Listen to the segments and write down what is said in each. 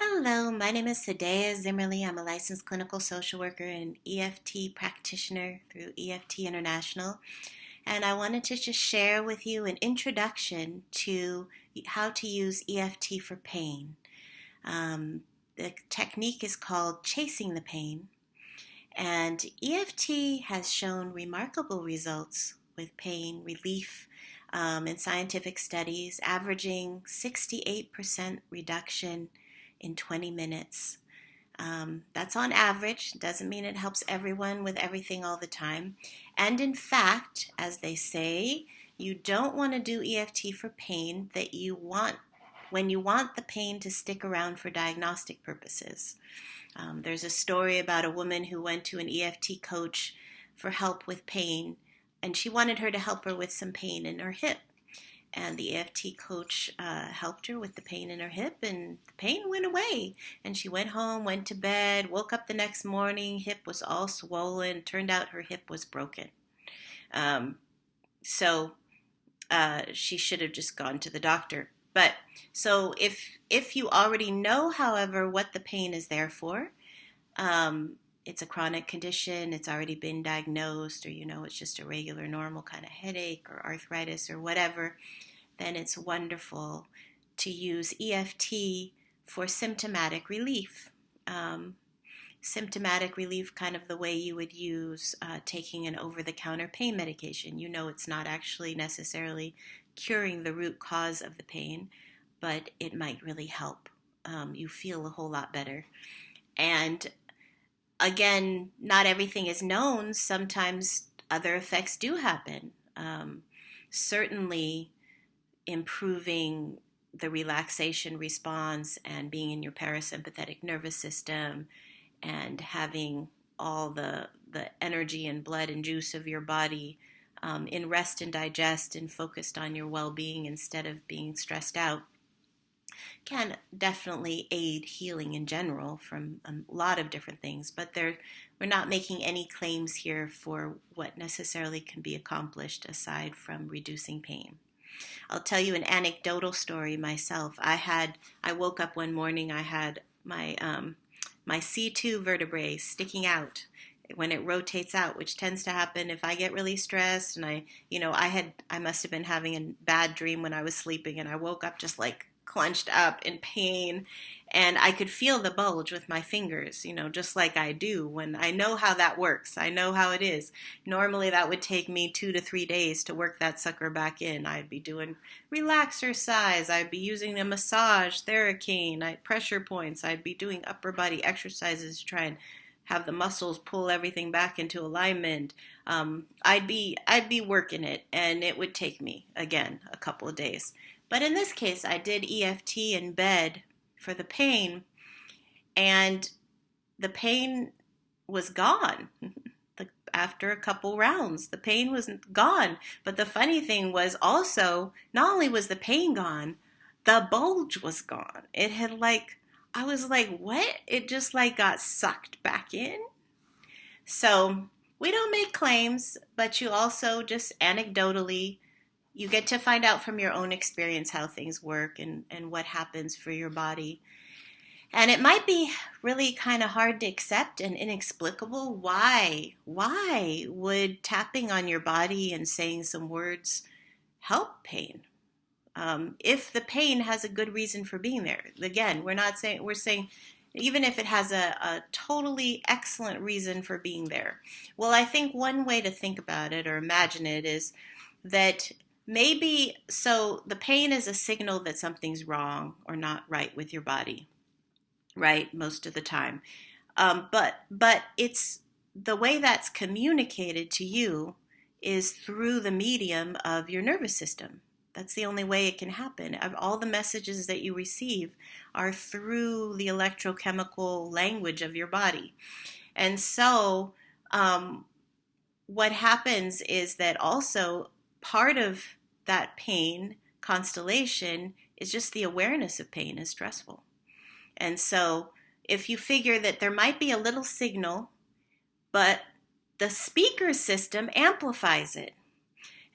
Hello, my name is Sadea Zimmerly. I'm a licensed clinical social worker and EFT practitioner through EFT International. And I wanted to just share with you an introduction to how to use EFT for pain. The technique is called chasing the pain. And EFT has shown remarkable results with pain relief in scientific studies, averaging 68% reduction in 20 minutes. That's on average. Doesn't mean it helps everyone with everything all the time. And in fact, as they say, you don't want to do EFT for pain that you want when you want the pain to stick around for diagnostic purposes. There's a story about a woman who went to an EFT coach for help with pain, and she wanted her to help her with some pain in her hip. And the EFT coach helped her with the pain in her hip, and the pain went away. And she went home, went to bed, woke up the next morning, hip was all swollen. Turned out her hip was broken. So she should have just gone to the doctor. But so if you already know, however, what the pain is there for, it's a chronic condition, it's already been diagnosed, or it's just a regular normal kind of headache or arthritis or whatever, then it's wonderful to use EFT for symptomatic relief. Symptomatic relief, kind of the way you would use taking an over-the-counter pain medication. It's not actually necessarily curing the root cause of the pain, but it might really help. You feel a whole lot better. And again, not everything is known. Sometimes other effects do happen. Certainly improving the relaxation response and being in your parasympathetic nervous system and having all the energy and blood and juice of your body in rest and digest and focused on your well-being instead of being stressed out can definitely aid healing in general from a lot of different things, but we're not making any claims here for what necessarily can be accomplished aside from reducing pain. I'll tell you an anecdotal story myself. I woke up one morning, I had my C2 vertebrae sticking out when it rotates out, which tends to happen if I get really stressed. And I must have been having a bad dream when I was sleeping, and I woke up just like clenched up in pain, and I could feel the bulge with my fingers, just like I do when I know how that works. I know how it is. Normally that would take me 2 to 3 days to work that sucker back in. I'd be doing relaxercise, I'd be using a massage, Theracane, pressure points, I'd be doing upper body exercises to try and have the muscles pull everything back into alignment. I'd be working it, and it would take me, again, a couple of days. But in this case, I did EFT in bed for the pain, and the pain was gone. After a couple rounds, the pain was gone. But the funny thing was also, not only was the pain gone, the bulge was gone. It had I was like, what? It just got sucked back in. So we don't make claims, but you also just anecdotally, you get to find out from your own experience how things work and what happens for your body. And it might be really kind of hard to accept and inexplicable. Why would tapping on your body and saying some words help pain? If the pain has a good reason for being there. Again, we're saying even if it has a totally excellent reason for being there. Well, I think one way to think about it or imagine it is that maybe, so the pain is a signal that something's wrong or not right with your body, right? Most of the time. But it's the way that's communicated to you is through the medium of your nervous system. That's the only way it can happen. All the messages that you receive are through the electrochemical language of your body. And so what happens is that also part of that pain constellation is just the awareness of pain is stressful. And so if you figure that there might be a little signal, but the speaker system amplifies it.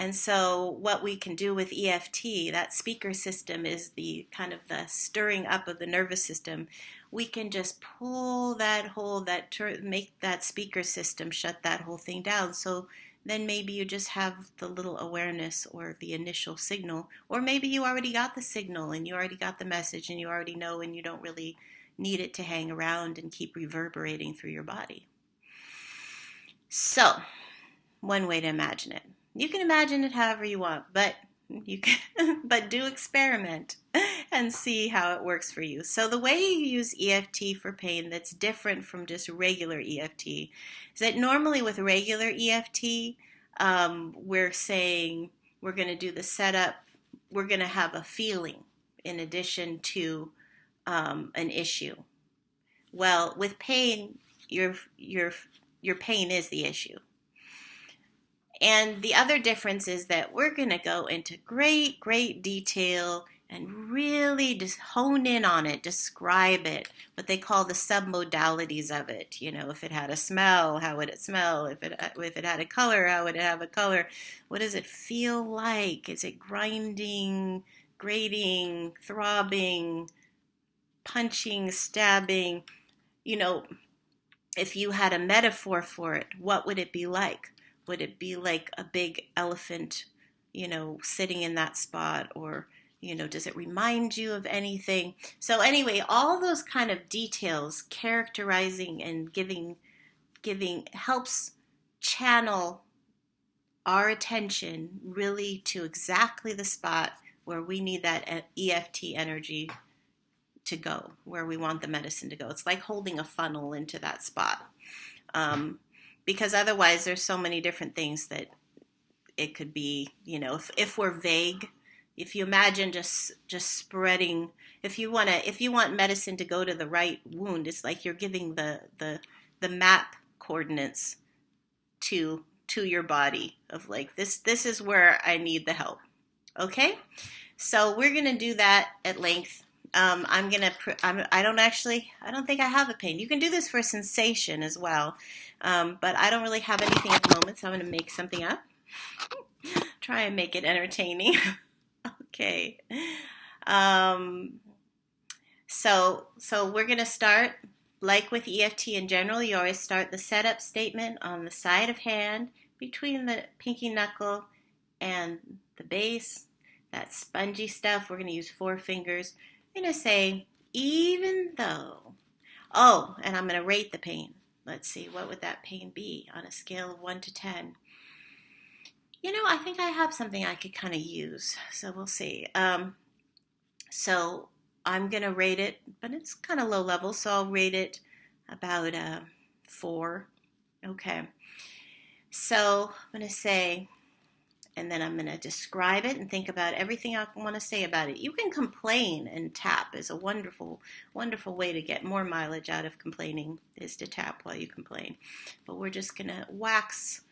And so what we can do with EFT, that speaker system is the kind of the stirring up of the nervous system. We can just pull that whole, make that speaker system shut that whole thing down. So then maybe you just have the little awareness or the initial signal, or maybe you already got the signal and you already got the message and you already know, and you don't really need it to hang around and keep reverberating through your body. So, one way to imagine it. You can imagine it however you want, but but do experiment and see how it works for you. So the way you use EFT for pain that's different from just regular EFT is that normally with regular EFT, we're saying we're going to do the setup, we're going to have a feeling in addition to an issue. Well, with pain, your pain is the issue. And the other difference is that we're going to go into great detail and really just hone in on it, describe it, what they call the submodalities of it. You know, if it had a smell, how would it smell? If it had a color, how would it have a color? What does it feel like? Is it grinding, grating, throbbing, punching, stabbing? You know, if you had a metaphor for it, what would it be like? Would it be like a big elephant, you know, sitting in that spot? Or, you know, does it remind you of anything? So anyway, all those kind of details, characterizing and giving helps channel our attention really to exactly the spot where we need that EFT energy to go, where we want the medicine to go. It's like holding a funnel into that spot. Because otherwise there's so many different things that it could be, you know, if we're vague, if you imagine just spreading, if you want medicine to go to the right wound, it's like you're giving the map coordinates to your body of like, this is where I need the help. Okay? So we're going to do that at length. I don't think I have a pain. You can do this for sensation as well. But I don't really have anything at the moment, so I'm going to make something up. Try and make it entertaining. Okay. So we're going to start, like with EFT in general, you always start the setup statement on the side of hand between the pinky knuckle and the base. That spongy stuff, we're going to use 4 fingers. I'm going to say, even though, and I'm going to rate the pain. Let's see, what would that pain be on a scale of 1 to 10? You know, I think I have something I could kind of use, so we'll see. So I'm going to rate it, but it's kind of low level, so I'll rate it about 4. Okay. So I'm going to say, and then I'm going to describe it and think about everything I want to say about it. You can complain and tap is a wonderful, wonderful way to get more mileage out of complaining, is to tap while you complain. But we're just going to wax,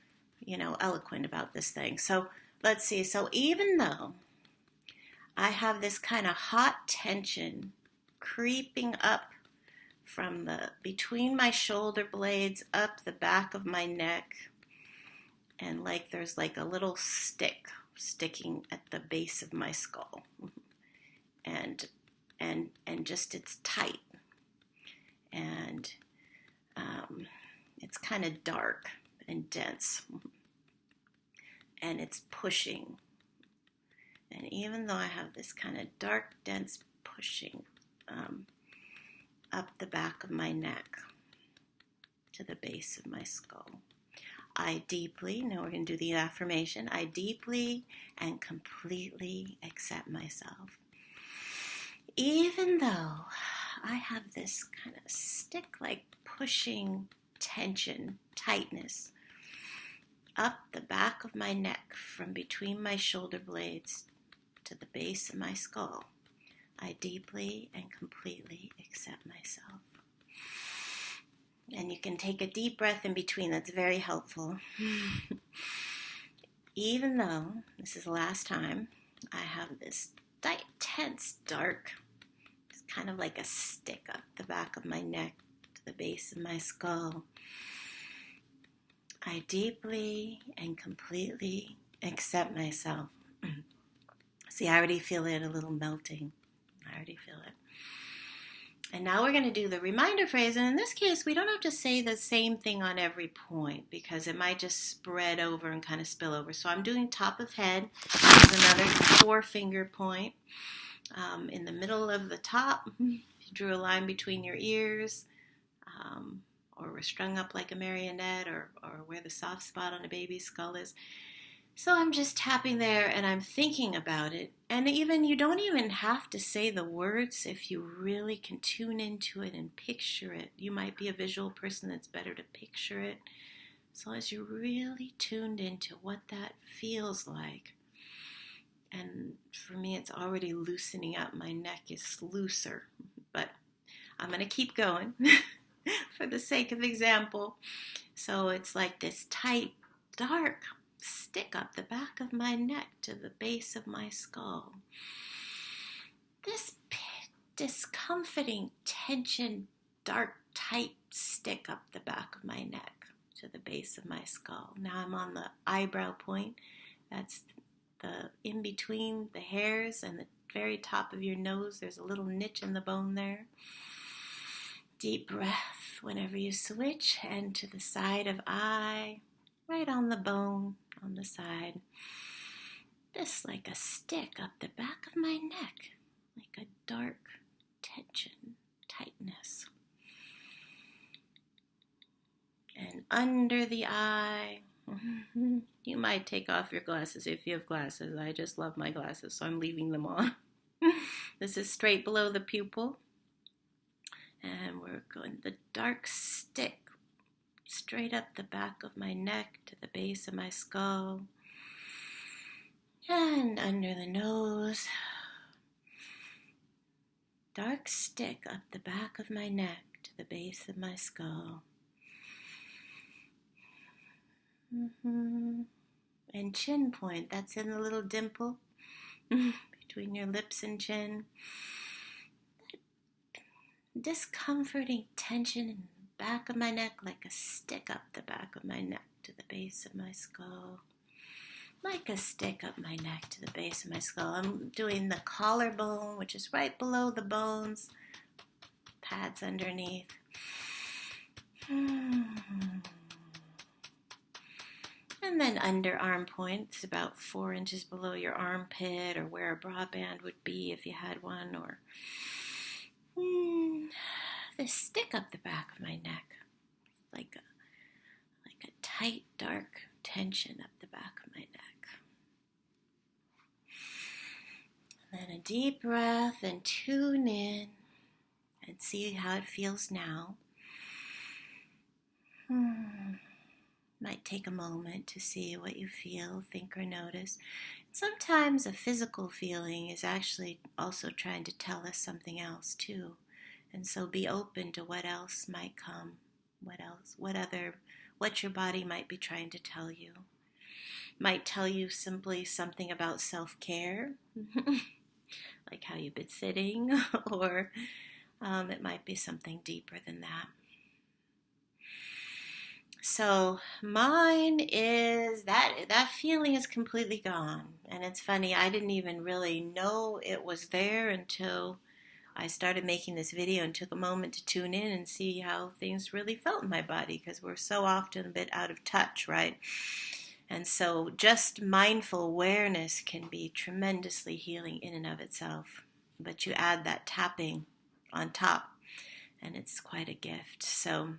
you know, eloquent about this thing. So let's see. So even though I have this kind of hot tension creeping up from between my shoulder blades, up the back of my neck, and like there's like a little stick sticking at the base of my skull, and just it's tight, and it's kind of dark and dense, and it's pushing. And even though I have this kind of dark, dense pushing up the back of my neck to the base of my skull, I deeply, now we're going to do the affirmation, I deeply and completely accept myself. Even though I have this kind of stick-like pushing tension, tightness, up the back of my neck from between my shoulder blades to the base of my skull, I deeply and completely accept myself. And you can take a deep breath in between. That's very helpful. Even though this is the last time, I have this tight, tense, dark, it's kind of like a stick up the back of my neck to the base of my skull. I deeply and completely accept myself. See, I already feel it a little melting. I already feel it. And now we're going to do the reminder phrase. And in this case, we don't have to say the same thing on every point because it might just spread over and kind of spill over. So I'm doing top of head. This is another 4-finger point. In the middle of the top, if you drew a line between your ears, or were strung up like a marionette, or where the soft spot on a baby's skull is. So I'm just tapping there and I'm thinking about it. And you don't even have to say the words if you really can tune into it and picture it. You might be a visual person, that's better to picture it. As long as you're really tuned into what that feels like. And for me, it's already loosening up. My neck is looser. But I'm going to keep going for the sake of example. So it's like this tight, dark stick up the back of my neck to the base of my skull. This discomforting tension, dark, tight stick up the back of my neck to the base of my skull. Now I'm on the eyebrow point. That's the in between the hairs and the very top of your nose. There's a little niche in the bone there. Deep breath whenever you switch, and to the side of eye, right on the bone on the side. This like a stick up the back of my neck, like a dark tension, tightness. And under the eye, you might take off your glasses if you have glasses. I just love my glasses, so I'm leaving them on. This is straight below the pupil. And we're going the dark stick straight up the back of my neck to the base of my skull. And under the nose. Dark stick up the back of my neck to the base of my skull. And chin point, that's in the little dimple between your lips and chin. Discomforting tension in the back of my neck, like a stick up the back of my neck to the base of my skull. Like a stick up my neck to the base of my skull. I'm doing the collarbone, which is right below the bones. Pads underneath. And then underarm point, it's about 4 inches below your armpit, or where a bra band would be if you had one, or the stick up the back of my neck, like a tight, dark tension up the back of my neck. And then a deep breath and tune in and see how it feels now. Might take a moment to see what you feel, think, or notice. Sometimes a physical feeling is actually also trying to tell us something else too. And so be open to what else might come, what your body might be trying to tell you. Might tell you simply something about self-care, like how you've been sitting, or it might be something deeper than that. So mine is that feeling is completely gone. And it's funny, I didn't even really know it was there until I started making this video and took a moment to tune in and see how things really felt in my body, because we're so often a bit out of touch, right? And so just mindful awareness can be tremendously healing in and of itself. But you add that tapping on top, and it's quite a gift. So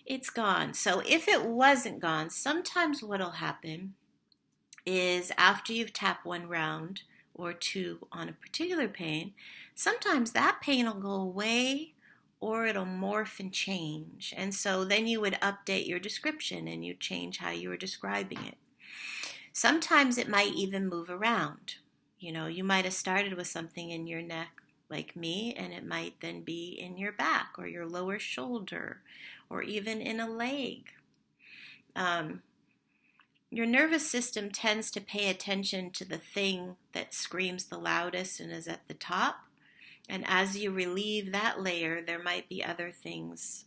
it's gone. So if it wasn't gone, sometimes what'll happen is after you've tapped one round or two on a particular pain, sometimes that pain will go away or it'll morph and change. And so then you would update your description and you change how you were describing it. Sometimes it might even move around. You know, you might have started with something in your neck like me, and it might then be in your back or your lower shoulder or even in a leg. Your nervous system tends to pay attention to the thing that screams the loudest and is at the top. And as you relieve that layer, there might be other things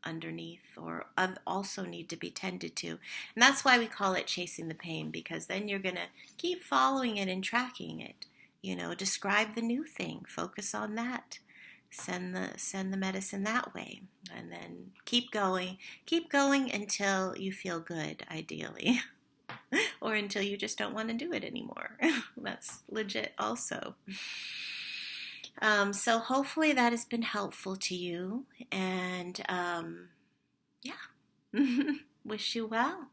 underneath or also need to be tended to. And that's why we call it chasing the pain, because then you're going to keep following it and tracking it. Describe the new thing, focus on that. Send the medicine that way, and then keep going until you feel good, ideally. Or until you just don't want to do it anymore. That's legit also. So hopefully that has been helpful to you, and yeah. Wish you well.